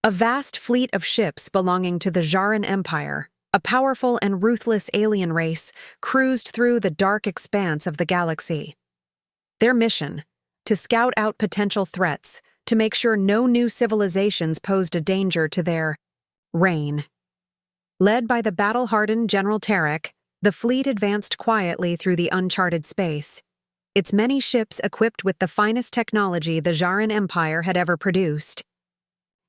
A vast fleet of ships belonging to the Jaran Empire, a powerful and ruthless alien race, cruised through the dark expanse of the galaxy. Their mission: to scout out potential threats, to make sure no new civilizations posed a danger to their reign. Led by the battle-hardened General Tarek, the fleet advanced quietly through the uncharted space, its many ships equipped with the finest technology the Jaran Empire had ever produced.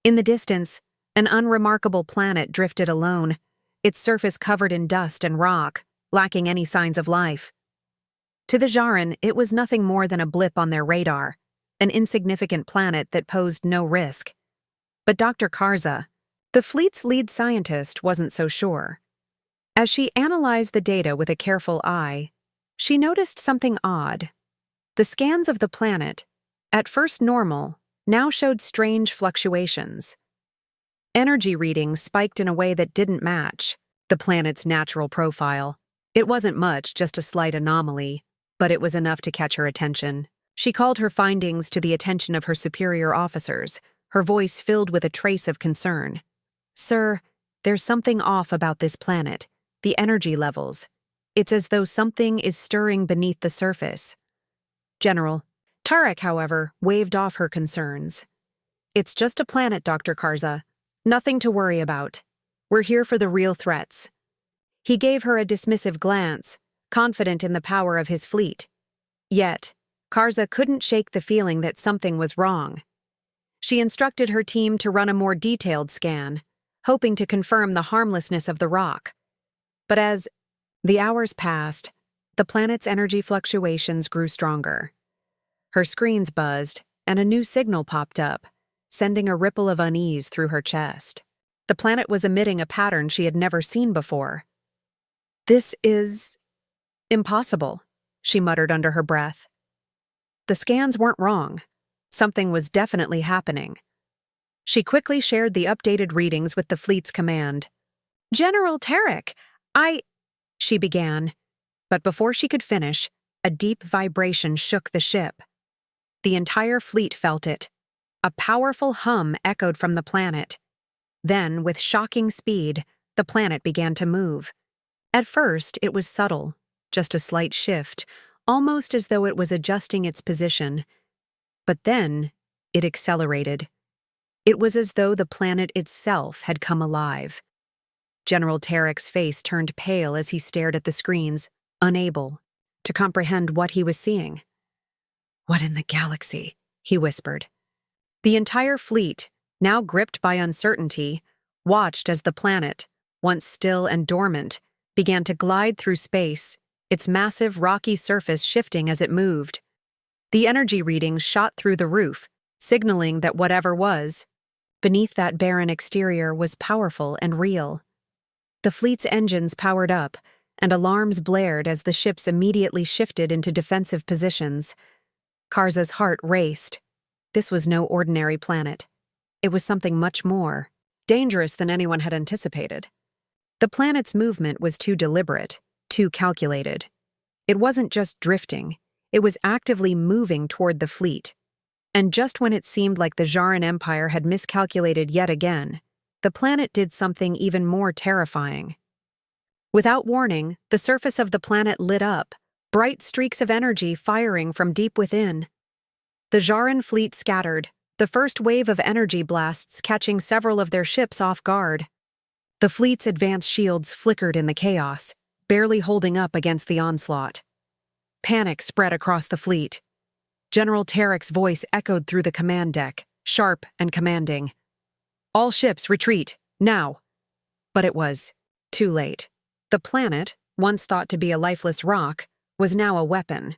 In the distance, an unremarkable planet drifted alone, its surface covered in dust and rock, lacking any signs of life. To the Jaran, it was nothing more than a blip on their radar, an insignificant planet that posed no risk. But Dr. Karza, the fleet's lead scientist, wasn't so sure. As she analyzed the data with a careful eye, she noticed something odd. The scans of the planet, at first normal, now showed strange fluctuations. Energy readings spiked in a way that didn't match the planet's natural profile. It wasn't much, just a slight anomaly, but it was enough to catch her attention. She called her findings to the attention of her superior officers, her voice filled with a trace of concern. "Sir, there's something off about this planet. The energy levels. It's as though something is stirring beneath the surface." General Tarek, however, waved off her concerns. "It's just a planet, Dr. Karza. Nothing to worry about. We're here for the real threats." He gave her a dismissive glance, confident in the power of his fleet. Yet, Karza couldn't shake the feeling that something was wrong. She instructed her team to run a more detailed scan, hoping to confirm the harmlessness of the rock. But as the hours passed, the planet's energy fluctuations grew stronger. Her screens buzzed, and a new signal popped up, sending a ripple of unease through her chest. The planet was emitting a pattern she had never seen before. "This is impossible," she muttered under her breath. The scans weren't wrong. Something was definitely happening. She quickly shared the updated readings with the fleet's command. "General Tarek, she began, but before she could finish, a deep vibration shook the ship. The entire fleet felt it. A powerful hum echoed from the planet. Then, with shocking speed, the planet began to move. At first, it was subtle, just a slight shift, almost as though it was adjusting its position. But then, it accelerated. It was as though the planet itself had come alive. General Tarek's face turned pale as he stared at the screens, unable to comprehend what he was seeing. "What in the galaxy?" he whispered. The entire fleet, now gripped by uncertainty, watched as the planet, once still and dormant, began to glide through space, its massive rocky surface shifting as it moved. The energy readings shot through the roof, signaling that whatever was beneath that barren exterior was powerful and real. The fleet's engines powered up, and alarms blared as the ships immediately shifted into defensive positions. Karza's heart raced. This was no ordinary planet. It was something much more dangerous than anyone had anticipated. The planet's movement was too deliberate, too calculated. It wasn't just drifting, it was actively moving toward the fleet. And just when it seemed like the Jaran Empire had miscalculated yet again, the planet did something even more terrifying. Without warning, the surface of the planet lit up, bright streaks of energy firing from deep within. The Jaran fleet scattered, the first wave of energy blasts catching several of their ships off guard. The fleet's advanced shields flickered in the chaos, barely holding up against the onslaught. Panic spread across the fleet. General Tarek's voice echoed through the command deck, sharp and commanding. "All ships retreat, now!" But it was too late. The planet, once thought to be a lifeless rock, was now a weapon.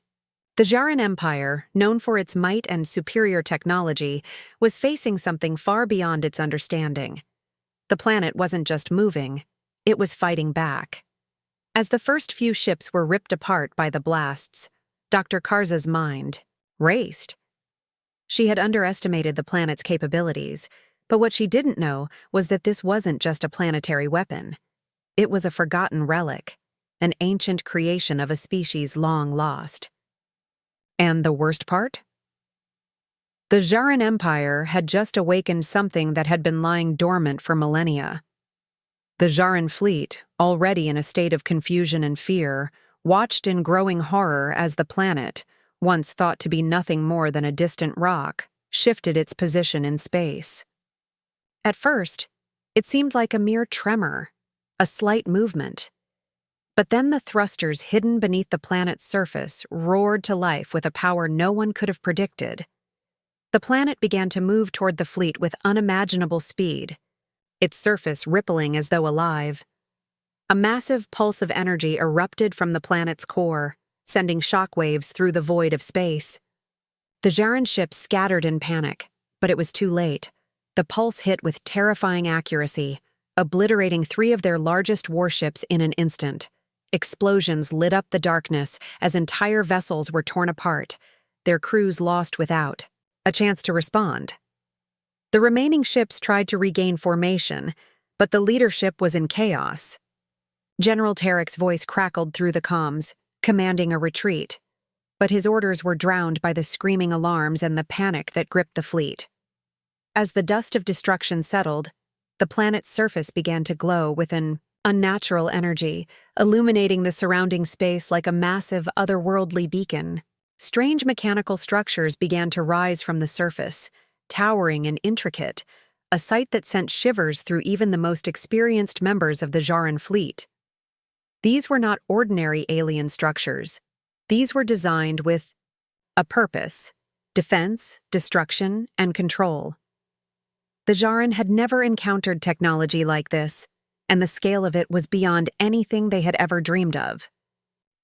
The Jaran Empire, known for its might and superior technology, was facing something far beyond its understanding. The planet wasn't just moving, it was fighting back. As the first few ships were ripped apart by the blasts, Dr. Karza's mind raced. She had underestimated the planet's capabilities, but what she didn't know was that this wasn't just a planetary weapon. It was a forgotten relic, an ancient creation of a species long lost. And the worst part? The Zharan Empire had just awakened something that had been lying dormant for millennia. The Zharan fleet, already in a state of confusion and fear, watched in growing horror as the planet, once thought to be nothing more than a distant rock, shifted its position in space. At first, it seemed like a mere tremor, a slight movement. But then the thrusters hidden beneath the planet's surface roared to life with a power no one could have predicted. The planet began to move toward the fleet with unimaginable speed, its surface rippling as though alive. A massive pulse of energy erupted from the planet's core, sending shockwaves through the void of space. The Zharan ships scattered in panic, but it was too late. The pulse hit with terrifying accuracy, obliterating 3 of their largest warships in an instant. Explosions lit up the darkness as entire vessels were torn apart, their crews lost without a chance to respond. The remaining ships tried to regain formation, but the leadership was in chaos. General Tarek's voice crackled through the comms, commanding a retreat, but his orders were drowned by the screaming alarms and the panic that gripped the fleet. As the dust of destruction settled, the planet's surface began to glow with an unnatural energy, illuminating the surrounding space like a massive otherworldly beacon. Strange mechanical structures began to rise from the surface, towering and intricate, a sight that sent shivers through even the most experienced members of the Zharan fleet. These were not ordinary alien structures. These were designed with a purpose: defense, destruction, and control. The Zharan had never encountered technology like this, and the scale of it was beyond anything they had ever dreamed of.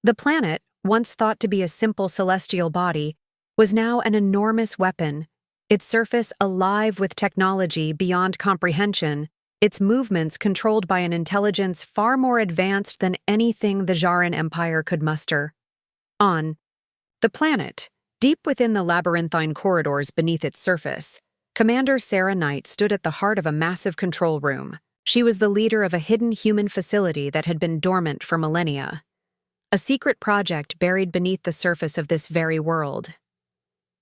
The planet, once thought to be a simple celestial body, was now an enormous weapon, its surface alive with technology beyond comprehension, its movements controlled by an intelligence far more advanced than anything the Zharan Empire could muster. On the planet, deep within the labyrinthine corridors beneath its surface, Commander Sarah Knight stood at the heart of a massive control room. She was the leader of a hidden human facility that had been dormant for millennia. A secret project buried beneath the surface of this very world.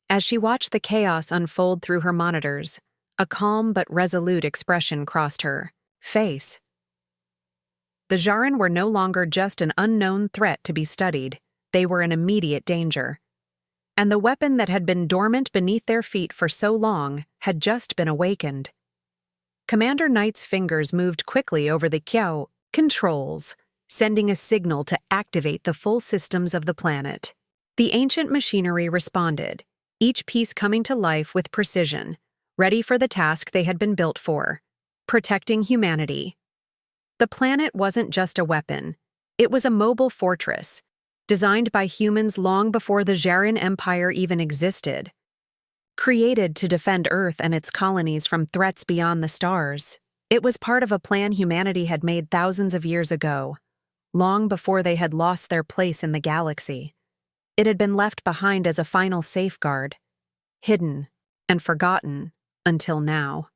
As she watched the chaos unfold through her monitors, a calm but resolute expression crossed her face. The Zharan were no longer just an unknown threat to be studied, they were an immediate danger. And the weapon that had been dormant beneath their feet for so long had just been awakened. Commander Knight's fingers moved quickly over the Kiao controls, sending a signal to activate the full systems of the planet. The ancient machinery responded, each piece coming to life with precision, ready for the task they had been built for: protecting humanity. The planet wasn't just a weapon, it was a mobile fortress, designed by humans long before the Zharan Empire even existed. Created to defend Earth and its colonies from threats beyond the stars, it was part of a plan humanity had made thousands of years ago, long before they had lost their place in the galaxy. It had been left behind as a final safeguard, hidden and forgotten until now.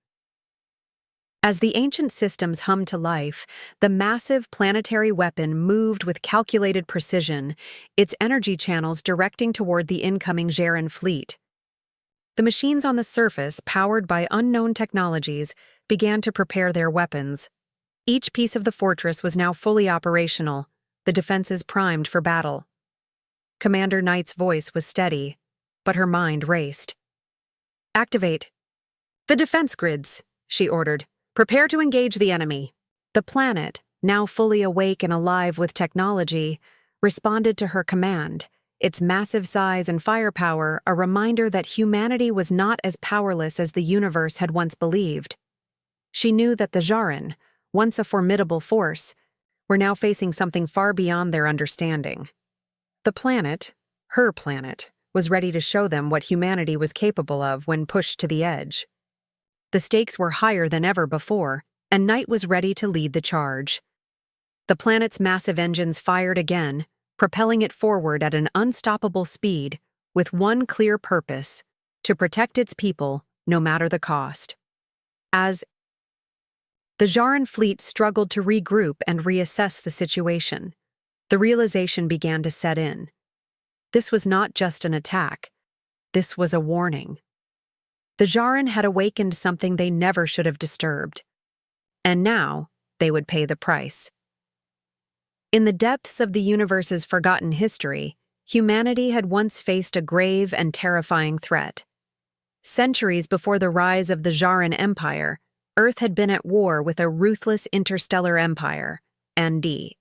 As the ancient systems hummed to life, the massive planetary weapon moved with calculated precision, its energy channels directing toward the incoming Zharan fleet. The machines on the surface, powered by unknown technologies, began to prepare their weapons. Each piece of the fortress was now fully operational, the defenses primed for battle. Commander Knight's voice was steady, but her mind raced. "Activate the defense grids," she ordered. "Prepare to engage the enemy." The planet, now fully awake and alive with technology, responded to her command, its massive size and firepower a reminder that humanity was not as powerless as the universe had once believed. She knew that the Zharan, once a formidable force, were now facing something far beyond their understanding. The planet, her planet, was ready to show them what humanity was capable of when pushed to the edge. The stakes were higher than ever before, and Knight was ready to lead the charge. The planet's massive engines fired again, propelling it forward at an unstoppable speed, with one clear purpose: to protect its people, no matter the cost. As the Zharan fleet struggled to regroup and reassess the situation, the realization began to set in. This was not just an attack. This was a warning. The Jaren had awakened something they never should have disturbed. And now, they would pay the price. In the depths of the universe's forgotten history, humanity had once faced a grave and terrifying threat. Centuries before the rise of the Jaren Empire, Earth had been at war with a ruthless interstellar empire, ND,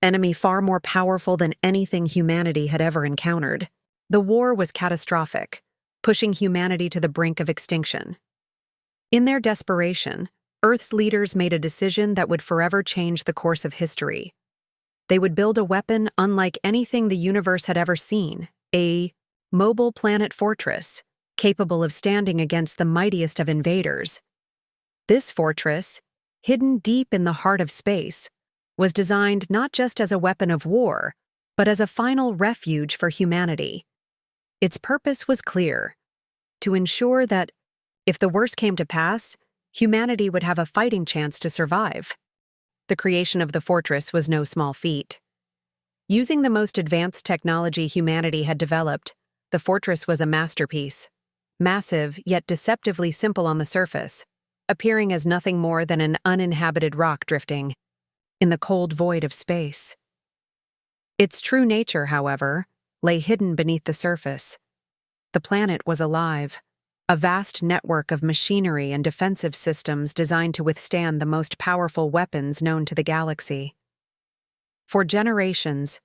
enemy far more powerful than anything humanity had ever encountered. The war was catastrophic, pushing humanity to the brink of extinction. In their desperation, Earth's leaders made a decision that would forever change the course of history. They would build a weapon unlike anything the universe had ever seen, a mobile planet fortress, capable of standing against the mightiest of invaders. This fortress, hidden deep in the heart of space, was designed not just as a weapon of war, but as a final refuge for humanity. Its purpose was clear: to ensure that, if the worst came to pass, humanity would have a fighting chance to survive. The creation of the fortress was no small feat. Using the most advanced technology humanity had developed, the fortress was a masterpiece. Massive, yet deceptively simple on the surface, appearing as nothing more than an uninhabited rock drifting in the cold void of space. Its true nature, however, lay hidden beneath the surface. The planet was alive, a vast network of machinery and defensive systems designed to withstand the most powerful weapons known to the galaxy. For generations,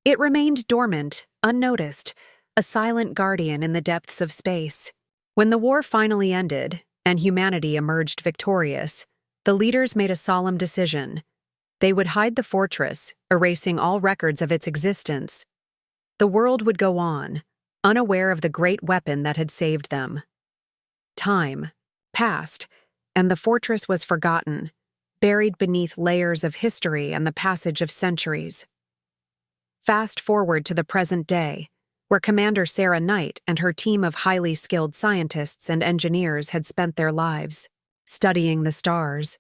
it remained dormant, unnoticed, a silent guardian in the depths of space. When the war finally ended, and humanity emerged victorious, the leaders made a solemn decision. They would hide the fortress, erasing all records of its existence. The world would go on, unaware of the great weapon that had saved them. Time passed, and the fortress was forgotten, buried beneath layers of history and the passage of centuries. Fast forward to the present day, where Commander Sarah Knight and her team of highly skilled scientists and engineers had spent their lives studying the stars.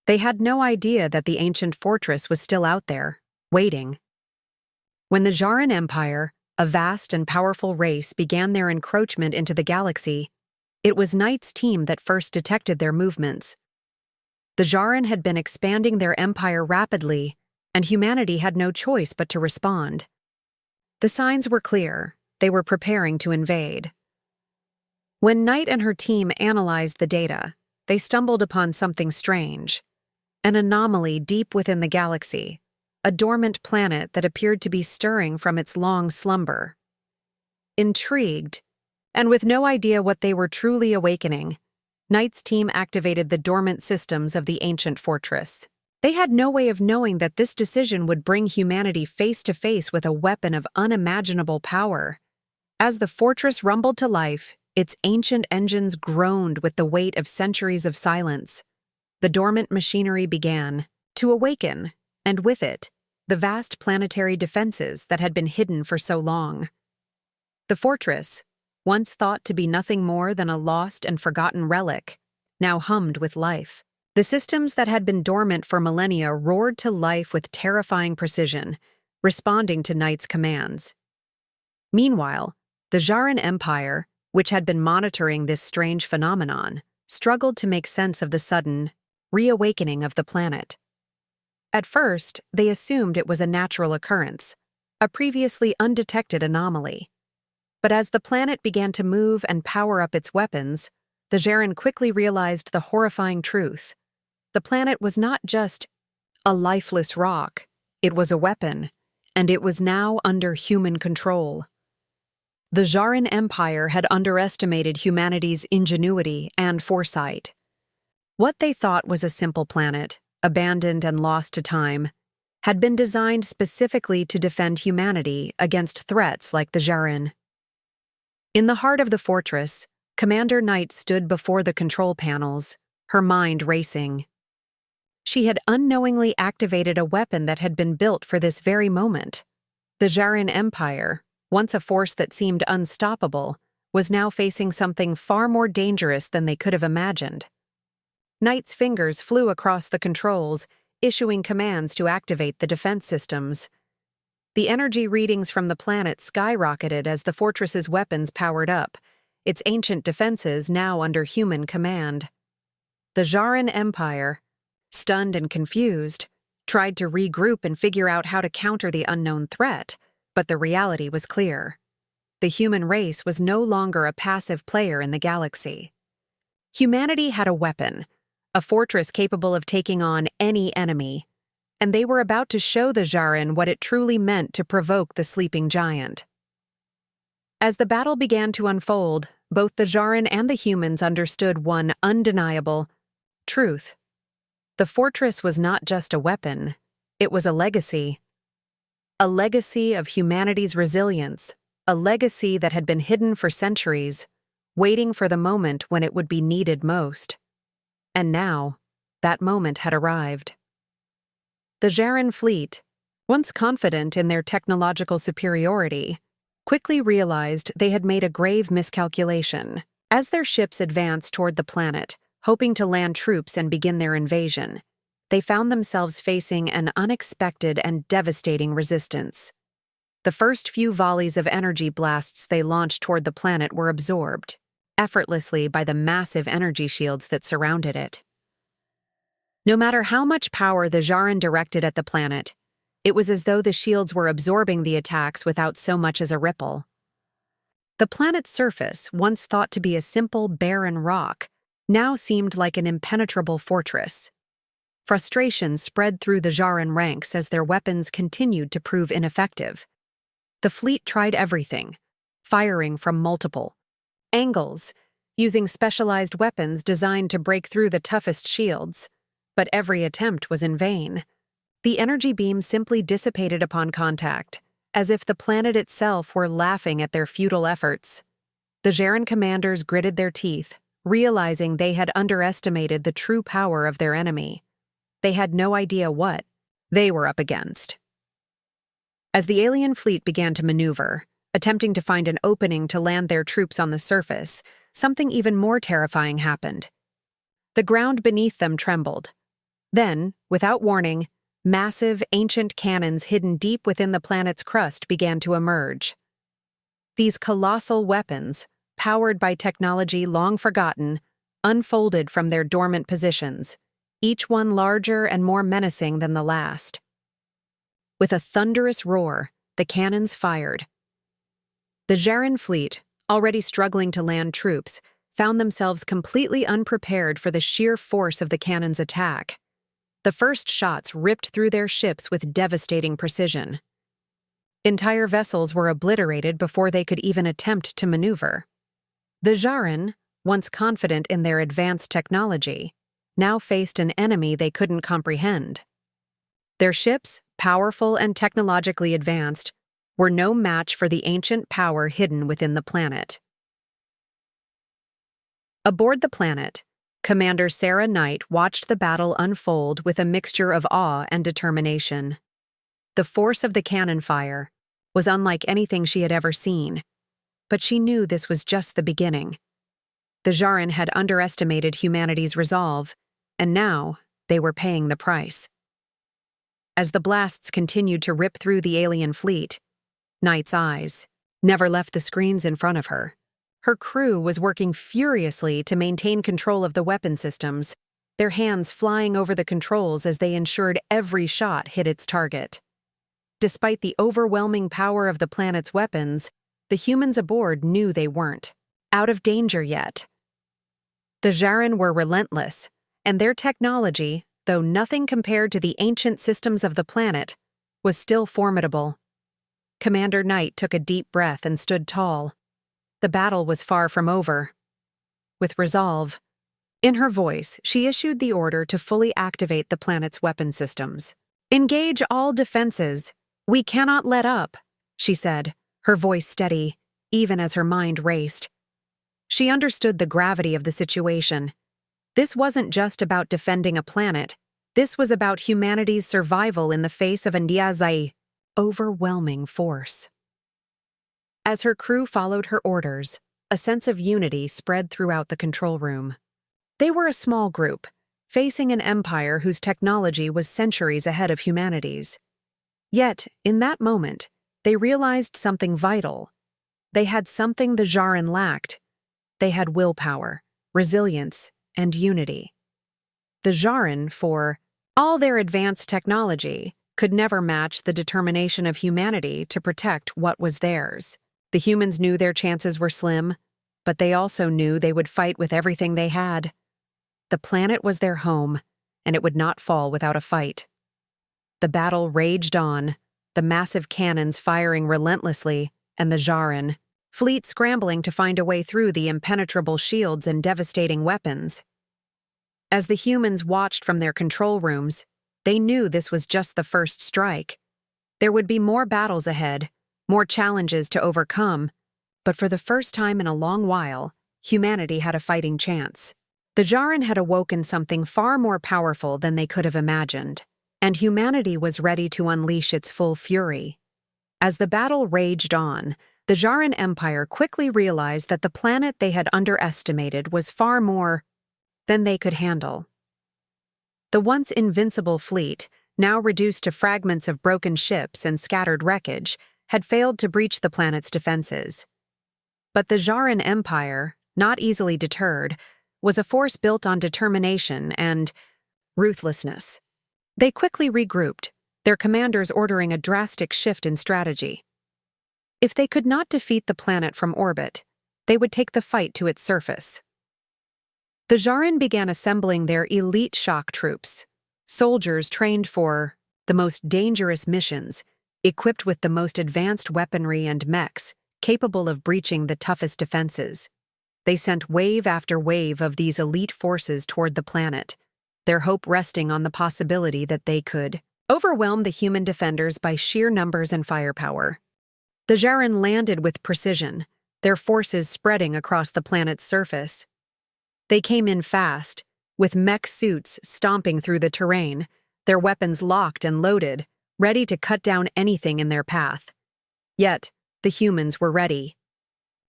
They had no idea that the ancient fortress was still out there, waiting. When the Jaren Empire, a vast and powerful race, began their encroachment into the galaxy, it was Knight's team that first detected their movements. The Jaren had been expanding their empire rapidly, and humanity had no choice but to respond. The signs were clear. They were preparing to invade. When Knight and her team analyzed the data, they stumbled upon something strange. An anomaly deep within the galaxy, a dormant planet that appeared to be stirring from its long slumber. Intrigued, and with no idea what they were truly awakening, Knight's team activated the dormant systems of the ancient fortress. They had no way of knowing that this decision would bring humanity face to face with a weapon of unimaginable power. As the fortress rumbled to life, its ancient engines groaned with the weight of centuries of silence. The dormant machinery began to awaken, and with it, the vast planetary defenses that had been hidden for so long. The fortress, once thought to be nothing more than a lost and forgotten relic, now hummed with life. The systems that had been dormant for millennia roared to life with terrifying precision, responding to Knight's commands. Meanwhile, the Jaren Empire, which had been monitoring this strange phenomenon, struggled to make sense of the sudden reawakening of the planet. At first, they assumed it was a natural occurrence, a previously undetected anomaly. But as the planet began to move and power up its weapons, the Jaren quickly realized the horrifying truth. The planet was not just a lifeless rock, it was a weapon, and it was now under human control. The Jaren Empire had underestimated humanity's ingenuity and foresight. What they thought was a simple planet, abandoned and lost to time, had been designed specifically to defend humanity against threats like the Jaren. In the heart of the fortress, Commander Knight stood before the control panels, her mind racing. She had unknowingly activated a weapon that had been built for this very moment. The Jaren Empire, once a force that seemed unstoppable, was now facing something far more dangerous than they could have imagined. Knight's fingers flew across the controls, issuing commands to activate the defense systems. The energy readings from the planet skyrocketed as the fortress's weapons powered up, its ancient defenses now under human command. The Jaran Empire, stunned and confused, tried to regroup and figure out how to counter the unknown threat, but the reality was clear. The human race was no longer a passive player in the galaxy. Humanity had a weapon, a fortress capable of taking on any enemy, and they were about to show the Jaran what it truly meant to provoke the sleeping giant. As the battle began to unfold, both the Jaran and the humans understood one undeniable truth. The fortress was not just a weapon, it was a legacy. A legacy of humanity's resilience, a legacy that had been hidden for centuries, waiting for the moment when it would be needed most. And now, that moment had arrived. The Jaran fleet, once confident in their technological superiority, quickly realized they had made a grave miscalculation. As their ships advanced toward the planet, hoping to land troops and begin their invasion, they found themselves facing an unexpected and devastating resistance. The first few volleys of energy blasts they launched toward the planet were absorbed effortlessly by the massive energy shields that surrounded it. No matter how much power the Jaran directed at the planet, it was as though the shields were absorbing the attacks without so much as a ripple. The planet's surface, once thought to be a simple, barren rock, now seemed like an impenetrable fortress. Frustration spread through the Jaran ranks as their weapons continued to prove ineffective. The fleet tried everything, firing from multiple angles, using specialized weapons designed to break through the toughest shields, but every attempt was in vain. The energy beams simply dissipated upon contact, as if the planet itself were laughing at their futile efforts. The Jaran commanders gritted their teeth, realizing they had underestimated the true power of their enemy. They had no idea what they were up against. As the alien fleet began to maneuver, attempting to find an opening to land their troops on the surface, something even more terrifying happened. The ground beneath them trembled. Then, without warning, massive, ancient cannons hidden deep within the planet's crust began to emerge. These colossal weapons, powered by technology long forgotten, unfolded from their dormant positions, each one larger and more menacing than the last. With a thunderous roar, the cannons fired. The Jaran fleet, already struggling to land troops, found themselves completely unprepared for the sheer force of the cannons' attack. The first shots ripped through their ships with devastating precision. Entire vessels were obliterated before they could even attempt to maneuver. The Jaran, once confident in their advanced technology, now faced an enemy they couldn't comprehend. Their ships, powerful and technologically advanced, were no match for the ancient power hidden within the planet. Aboard the planet, Commander Sarah Knight watched the battle unfold with a mixture of awe and determination. The force of the cannon fire was unlike anything she had ever seen, but she knew this was just the beginning. The Jaran had underestimated humanity's resolve, and now they were paying the price. As the blasts continued to rip through the alien fleet, Knight's eyes never left the screens in front of her. Her crew was working furiously to maintain control of the weapon systems, their hands flying over the controls as they ensured every shot hit its target. Despite the overwhelming power of the planet's weapons, the humans aboard knew they weren't out of danger yet. The Jaran were relentless, and their technology, though nothing compared to the ancient systems of the planet, was still formidable. Commander Knight took a deep breath and stood tall. The battle was far from over. With resolve, in her voice, she issued the order to fully activate the planet's weapon systems. "Engage all defenses. We cannot let up," she said, her voice steady, even as her mind raced. She understood the gravity of the situation. This wasn't just about defending a planet. This was about humanity's survival in the face of Ndiaza's overwhelming force. As her crew followed her orders, a sense of unity spread throughout the control room. They were a small group, facing an empire whose technology was centuries ahead of humanity's. Yet, in that moment, they realized something vital. They had something the Jaran lacked: they had willpower, resilience, and unity. The Jaren, for all their advanced technology, could never match the determination of humanity to protect what was theirs. The humans knew their chances were slim, but they also knew they would fight with everything they had. The planet was their home, and it would not fall without a fight. The battle raged on, the massive cannons firing relentlessly, and the Jaren, fleet scrambling to find a way through the impenetrable shields and devastating weapons. As the humans watched from their control rooms, they knew this was just the first strike. There would be more battles ahead, more challenges to overcome, but for the first time in a long while, humanity had a fighting chance. The Jaren had awoken something far more powerful than they could have imagined, and humanity was ready to unleash its full fury. As the battle raged on, the Jaren Empire quickly realized that the planet they had underestimated was far more than they could handle. The once invincible fleet, now reduced to fragments of broken ships and scattered wreckage, had failed to breach the planet's defenses. But the Jaren Empire, not easily deterred, was a force built on determination and ruthlessness. They quickly regrouped, their commanders ordering a drastic shift in strategy. If they could not defeat the planet from orbit, they would take the fight to its surface. The Jaren began assembling their elite shock troops, soldiers trained for the most dangerous missions, equipped with the most advanced weaponry and mechs, capable of breaching the toughest defenses. They sent wave after wave of these elite forces toward the planet, their hope resting on the possibility that they could overwhelm the human defenders by sheer numbers and firepower. The Jaren landed with precision, their forces spreading across the planet's surface. They came in fast, with mech suits stomping through the terrain, their weapons locked and loaded, ready to cut down anything in their path. Yet, the humans were ready.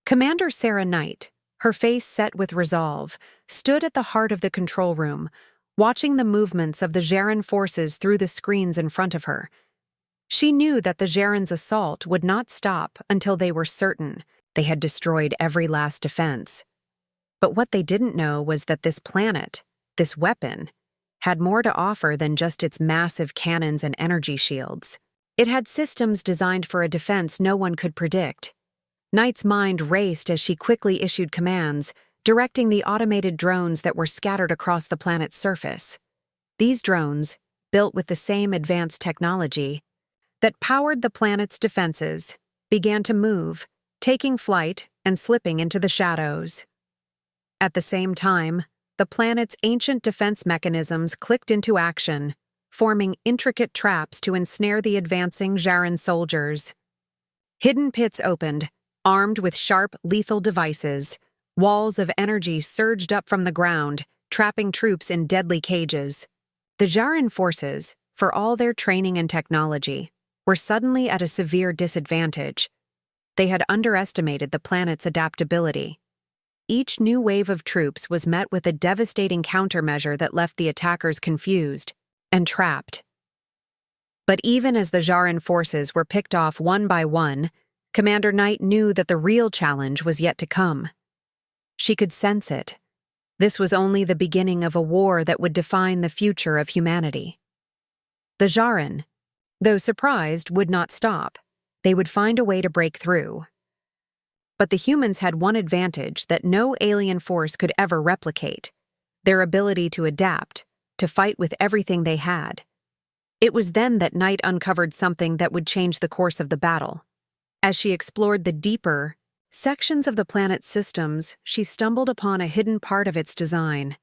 Commander Sarah Knight, her face set with resolve, stood at the heart of the control room, watching the movements of the Jaren forces through the screens in front of her. She knew that the Jaren's assault would not stop until they were certain they had destroyed every last defense. But what they didn't know was that this planet, this weapon, had more to offer than just its massive cannons and energy shields. It had systems designed for a defense no one could predict. Knight's mind raced as she quickly issued commands, directing the automated drones that were scattered across the planet's surface. These drones, built with the same advanced technology that powered the planet's defenses, began to move, taking flight and slipping into the shadows. At the same time, the planet's ancient defense mechanisms clicked into action, forming intricate traps to ensnare the advancing Jaren soldiers. Hidden pits opened, armed with sharp, lethal devices. Walls of energy surged up from the ground, trapping troops in deadly cages. The Jaren forces, for all their training and technology, were suddenly at a severe disadvantage. They had underestimated the planet's adaptability. Each new wave of troops was met with a devastating countermeasure that left the attackers confused and trapped. But even as the Jaren forces were picked off one by one, Commander Knight knew that the real challenge was yet to come. She could sense it. This was only the beginning of a war that would define the future of humanity. The Jaren, though surprised, would not stop. They would find a way to break through. But the humans had one advantage that no alien force could ever replicate: their ability to adapt, to fight with everything they had. It was then that Knight uncovered something that would change the course of the battle. As she explored the deeper sections of the planet's systems, she stumbled upon a hidden part of its design,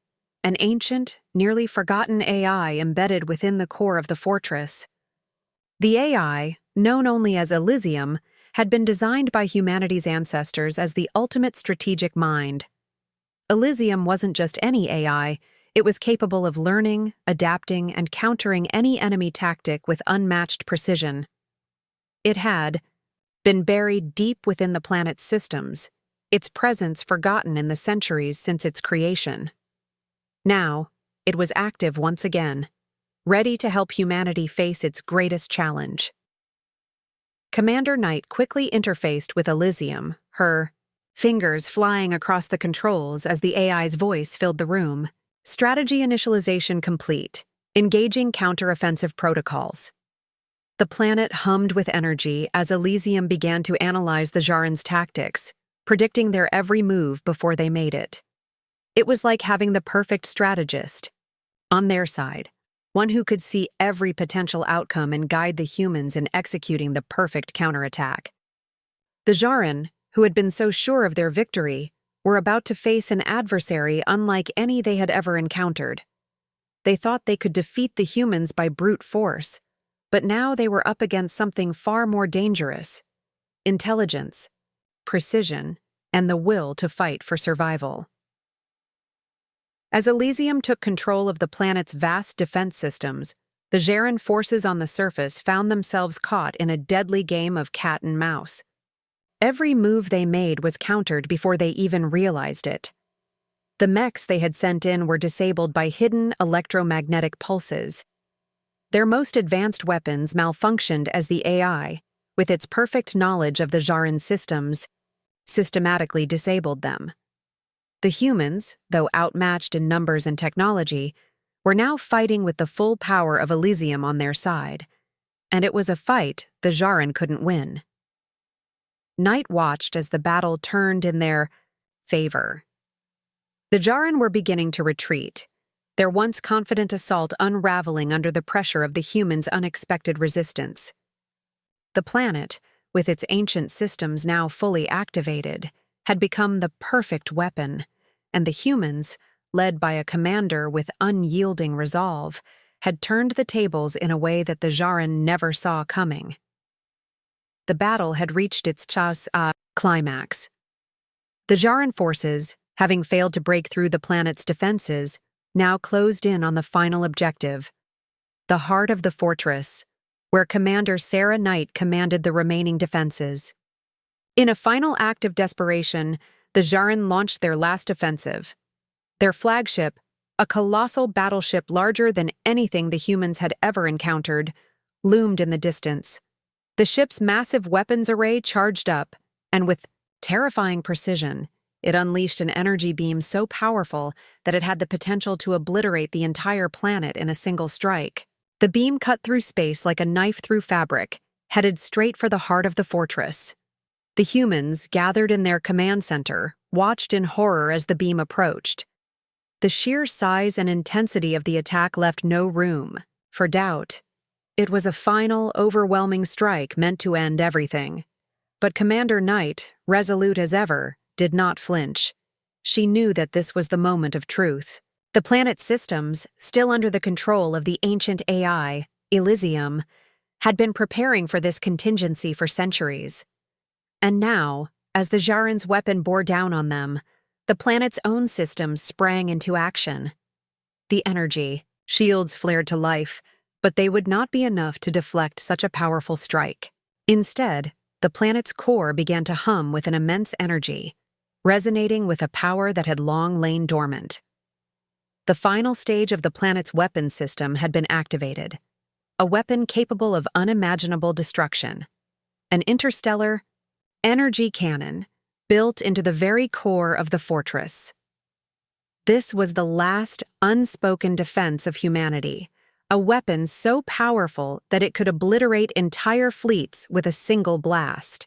an ancient, nearly forgotten AI embedded within the core of the fortress. The AI, known only as Elysium, had been designed by humanity's ancestors as the ultimate strategic mind. Elysium wasn't just any AI, it was capable of learning, adapting, and countering any enemy tactic with unmatched precision. It had been buried deep within the planet's systems, its presence forgotten in the centuries since its creation. Now, it was active once again, ready to help humanity face its greatest challenge. Commander Knight quickly interfaced with Elysium, her fingers flying across the controls as the AI's voice filled the room. Strategy initialization complete. Engaging counteroffensive protocols. The planet hummed with energy as Elysium began to analyze the Djarin's tactics, predicting their every move before they made it. It was like having the perfect strategist on their side, one who could see every potential outcome and guide the humans in executing the perfect counterattack. The Djarin, who had been so sure of their victory, were about to face an adversary unlike any they had ever encountered. They thought they could defeat the humans by brute force, but now they were up against something far more dangerous: intelligence, precision, and the will to fight for survival. As Elysium took control of the planet's vast defense systems, the Djarin forces on the surface found themselves caught in a deadly game of cat and mouse. Every move they made was countered before they even realized it. The mechs they had sent in were disabled by hidden electromagnetic pulses. Their most advanced weapons malfunctioned as the AI, with its perfect knowledge of the Djarin systems, systematically disabled them. The humans, though outmatched in numbers and technology, were now fighting with the full power of Elysium on their side, and it was a fight the Djarin couldn't win. Night watched as the battle turned in their favor. The Djarin were beginning to retreat, their once confident assault unraveling under the pressure of the humans' unexpected resistance. The planet, with its ancient systems now fully activated, had become the perfect weapon, and the humans, led by a commander with unyielding resolve, had turned the tables in a way that the Djarin never saw coming. The battle had reached its climax. The Djarin forces, having failed to break through the planet's defenses, now closed in on the final objective, the heart of the fortress, where Commander Sarah Knight commanded the remaining defenses. In a final act of desperation, the Djarin launched their last offensive. Their flagship, a colossal battleship larger than anything the humans had ever encountered, loomed in the distance. The ship's massive weapons array charged up, and with terrifying precision, it unleashed an energy beam so powerful that it had the potential to obliterate the entire planet in a single strike. The beam cut through space like a knife through fabric, headed straight for the heart of the fortress. The humans, gathered in their command center, watched in horror as the beam approached. The sheer size and intensity of the attack left no room for doubt. It was a final, overwhelming strike meant to end everything. But Commander Knight, resolute as ever, did not flinch. She knew that this was the moment of truth. The planet's systems, still under the control of the ancient AI, Elysium, had been preparing for this contingency for centuries. And now, as the Djarin's weapon bore down on them, the planet's own systems sprang into action. The energy, shields flared to life, but they would not be enough to deflect such a powerful strike. Instead, the planet's core began to hum with an immense energy, resonating with a power that had long lain dormant. The final stage of the planet's weapons system had been activated, a weapon capable of unimaginable destruction, an interstellar energy cannon built into the very core of the fortress. This was the last unspoken defense of humanity, a weapon so powerful that it could obliterate entire fleets with a single blast.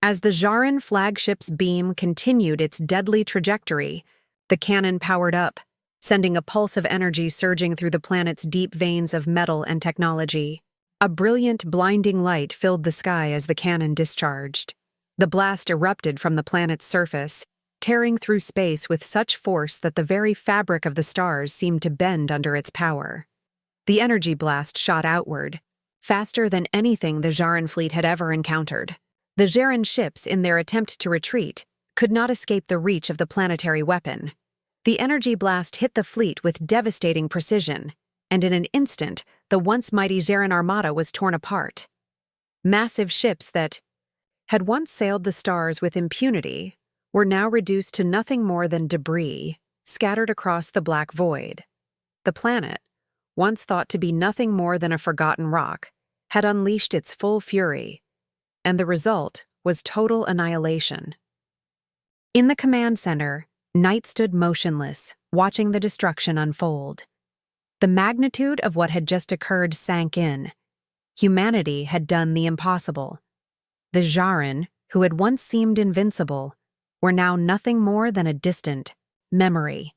As the Djarin flagship's beam continued its deadly trajectory, the cannon powered up, sending a pulse of energy surging through the planet's deep veins of metal and technology. A brilliant, blinding light filled the sky as the cannon discharged. The blast erupted from the planet's surface, tearing through space with such force that the very fabric of the stars seemed to bend under its power. The energy blast shot outward, faster than anything the Djarin fleet had ever encountered. The Djarin ships, in their attempt to retreat, could not escape the reach of the planetary weapon. The energy blast hit the fleet with devastating precision, and in an instant, the once mighty Djarin armada was torn apart. Massive ships that had once sailed the stars with impunity were now reduced to nothing more than debris scattered across the black void. The planet, once thought to be nothing more than a forgotten rock, had unleashed its full fury, and the result was total annihilation. In the command center, Knight stood motionless, watching the destruction unfold. The magnitude of what had just occurred sank in. Humanity had done the impossible. The Jaren, who had once seemed invincible, were now nothing more than a distant memory.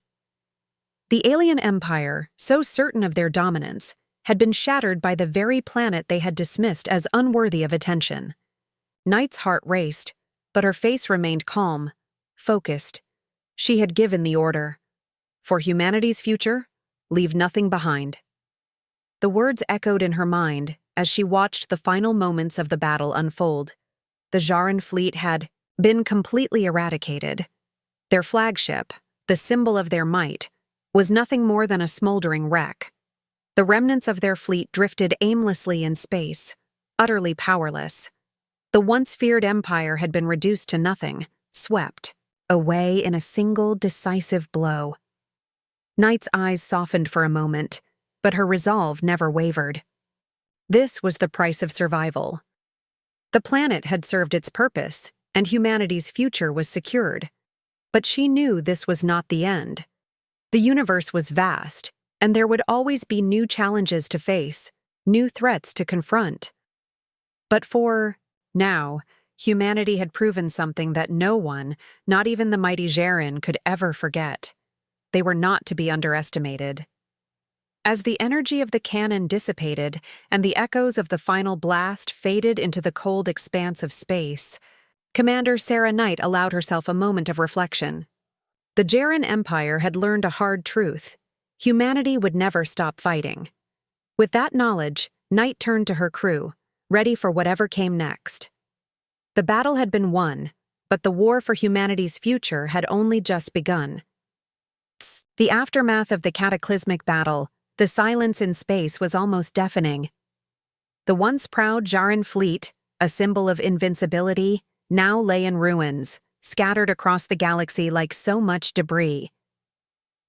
The alien empire, so certain of their dominance, had been shattered by the very planet they had dismissed as unworthy of attention. Knight's heart raced, but her face remained calm, focused. She had given the order. For humanity's future, leave nothing behind. The words echoed in her mind as she watched the final moments of the battle unfold. The Jaren fleet had been completely eradicated. Their flagship, the symbol of their might, was nothing more than a smoldering wreck. The remnants of their fleet drifted aimlessly in space, utterly powerless. The once feared empire had been reduced to nothing, swept away in a single decisive blow. Knight's eyes softened for a moment, but her resolve never wavered. This was the price of survival. The planet had served its purpose, and humanity's future was secured. But she knew this was not the end. The universe was vast, and there would always be new challenges to face, new threats to confront. But now, humanity had proven something that no one, not even the mighty Jaren, could ever forget. They were not to be underestimated. As the energy of the cannon dissipated and the echoes of the final blast faded into the cold expanse of space, Commander Sarah Knight allowed herself a moment of reflection. The Jaren Empire had learned a hard truth. Humanity would never stop fighting. With that knowledge, Knight turned to her crew, ready for whatever came next. The battle had been won, but the war for humanity's future had only just begun. The aftermath of the cataclysmic battle, the silence in space was almost deafening. The once proud Jaren fleet, a symbol of invincibility, now lay in ruins, scattered across the galaxy like so much debris.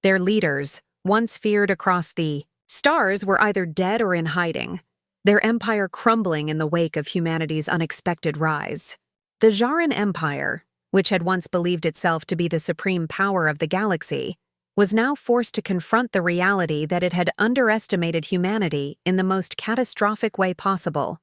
Their leaders, once feared across the stars, were either dead or in hiding, their empire crumbling in the wake of humanity's unexpected rise. The Jaren Empire, which had once believed itself to be the supreme power of the galaxy, was now forced to confront the reality that it had underestimated humanity in the most catastrophic way possible.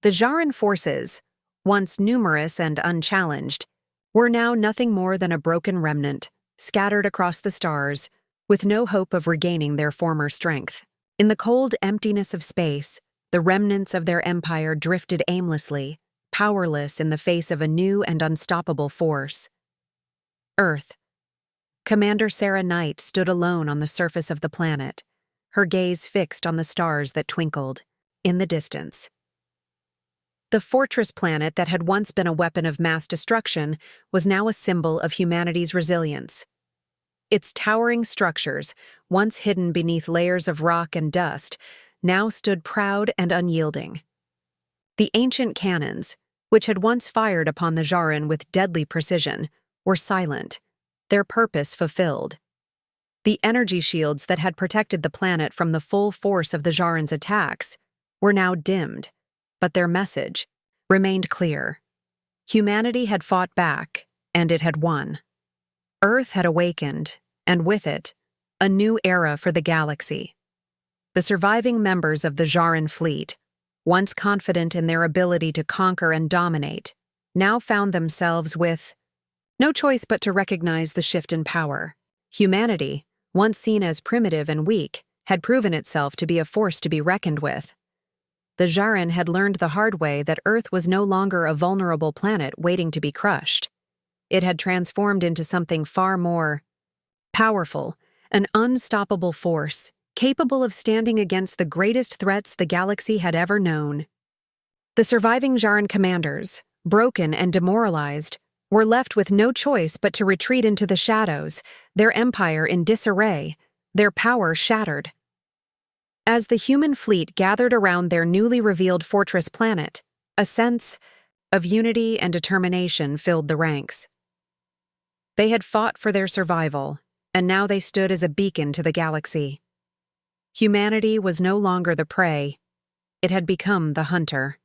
The Jaren forces, once numerous and unchallenged, were now nothing more than a broken remnant, scattered across the stars, with no hope of regaining their former strength. In the cold emptiness of space, the remnants of their empire drifted aimlessly, powerless in the face of a new and unstoppable force. Earth. Commander Sarah Knight stood alone on the surface of the planet, her gaze fixed on the stars that twinkled in the distance. The fortress planet that had once been a weapon of mass destruction was now a symbol of humanity's resilience. Its towering structures, once hidden beneath layers of rock and dust, now stood proud and unyielding. The ancient cannons, which had once fired upon the Jaren with deadly precision, were silent, their purpose fulfilled. The energy shields that had protected the planet from the full force of the Jaren's attacks were now dimmed, but their message remained clear. Humanity had fought back, and it had won. Earth had awakened, and with it, a new era for the galaxy. The surviving members of the Jaren fleet, once confident in their ability to conquer and dominate, now found themselves with no choice but to recognize the shift in power. Humanity, once seen as primitive and weak, had proven itself to be a force to be reckoned with. The Jaren had learned the hard way that Earth was no longer a vulnerable planet waiting to be crushed. It had transformed into something far more powerful, an unstoppable force, capable of standing against the greatest threats the galaxy had ever known. The surviving Jaren commanders, broken and demoralized, were left with no choice but to retreat into the shadows, their empire in disarray, their power shattered. As the human fleet gathered around their newly revealed fortress planet, a sense of unity and determination filled the ranks. They had fought for their survival, and now they stood as a beacon to the galaxy. Humanity was no longer the prey, it had become the hunter.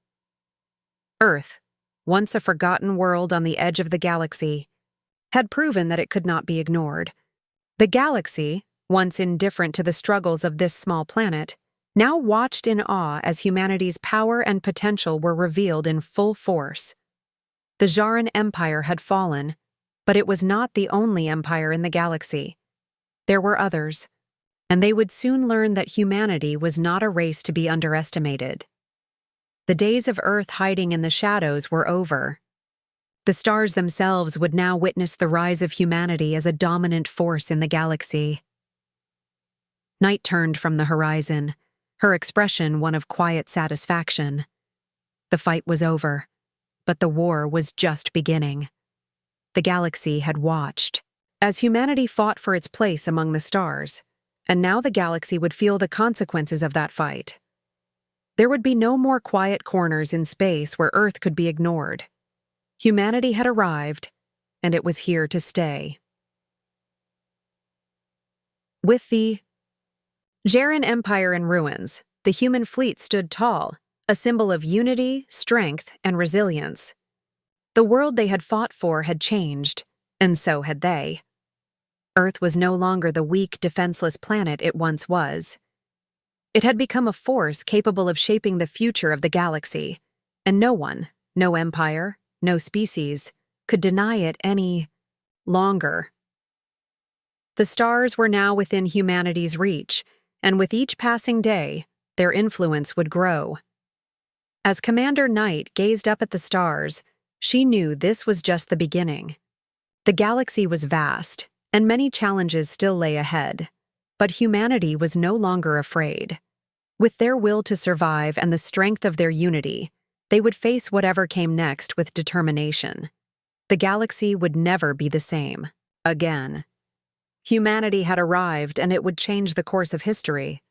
Earth, once a forgotten world on the edge of the galaxy, had proven that it could not be ignored. The galaxy, once indifferent to the struggles of this small planet, now watched in awe as humanity's power and potential were revealed in full force. The Jaran Empire had fallen, but it was not the only empire in the galaxy. There were others, and they would soon learn that humanity was not a race to be underestimated. The days of Earth hiding in the shadows were over. The stars themselves would now witness the rise of humanity as a dominant force in the galaxy. Night turned from the horizon, her expression one of quiet satisfaction. The fight was over, but the war was just beginning. The galaxy had watched as humanity fought for its place among the stars, and now the galaxy would feel the consequences of that fight. There would be no more quiet corners in space where Earth could be ignored. Humanity had arrived, and it was here to stay. With the Jaran Empire in ruins, the human fleet stood tall, a symbol of unity, strength, and resilience. The world they had fought for had changed, and so had they. Earth was no longer the weak, defenseless planet it once was. It had become a force capable of shaping the future of the galaxy, and no one, no empire, no species, could deny it any longer. The stars were now within humanity's reach, and with each passing day, their influence would grow. As Commander Knight gazed up at the stars, she knew this was just the beginning. The galaxy was vast, and many challenges still lay ahead, but humanity was no longer afraid. With their will to survive and the strength of their unity, they would face whatever came next with determination. The galaxy would never be the same again. Humanity had arrived, and it would change the course of history.